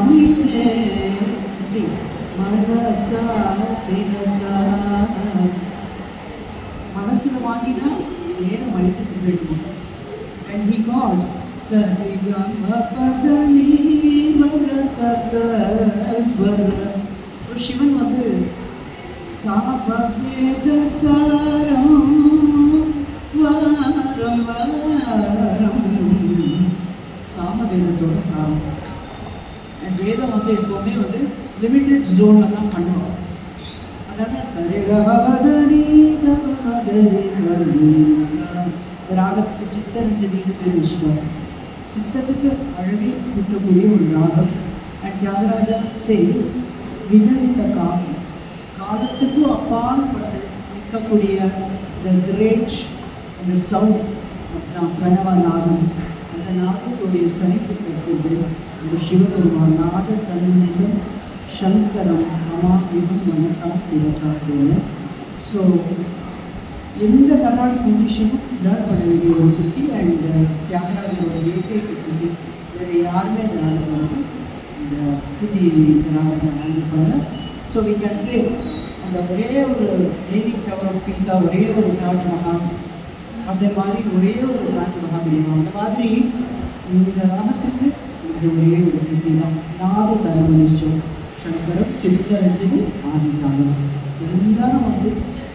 வாங்கினே மனசா சினசா மனசுல வாங்கினா நேரம் வயிற்றுக்கு போயிடுவோம். And he calls சரிகமபதனி வரசதஸ்வர. ஒரு சிவன் வந்து சாபவேத சாரம் வாரம் வாரம் சாமவேதத்தோட சாரம். அண்ட் வேதம் வந்து எப்போவுமே வந்து லிமிட்டட் ஜோனில் தான் பண்ணுவோம். அதனால் சரிகமபதனி ராகத்துக்கு சித்தரஞ்சனின்னு பேர் இஷ்டம். சித்தத்துக்கு அழகை கூட்டக்கூடிய ஒரு ராகம். அண்ட் தியாகராஜா சேஸ் விதவித காலம், காலத்துக்கு அப்பாற்பட்டு நிற்கக்கூடிய த கிரேட் அந்த சவுண்ட் பிரணவ நாதம். அந்த நாதத்துடைய சரீரத்திற்கு ஒரு சிவபெருமான் நாத தனுசம் சங்கரம் அமாயுகம் மனசா சிவசா அப்படின்னு. ஸோ எந்த கர்நாடிக் மியூசிஷியனும் லேர்ன் பண்ண வேண்டிய ஒரு கிருதி. அண்ட் தியாகராஜனோட ஏகைக்கு கிருதி. வேறு யாருமே இந்த நாடகத்தில் வந்து இந்த கிருதி இந்த நாடகத்தில் வாங்கிப்பாங்க. ஸோ வி கேன் சே அந்த ஒரே ஒரு லீனிங் டவர் ஆஃப் பீஸா, ஒரே ஒரு தாஜ்மஹால், அந்த மாதிரி ஒரே ஒரு தாஜ்மஹால் தெரியும். அந்த மாதிரி இந்த ராகத்துக்கு இது ஒரே ஒரு கிருதி தான். நாத தனுஷம் சங்கரம் சித்தரஞ்சனி ஆதிதானம் எல்லாரும் வந்து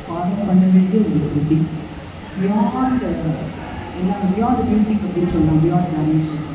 பாடம் பண்ண வேண்டிய ஒரு கிருதி. பியாண்ட் என்ன பியாண்ட் மியூசிக் அப்படின்னு சொல்லலாம், பியாண்ட் மியூசிக்.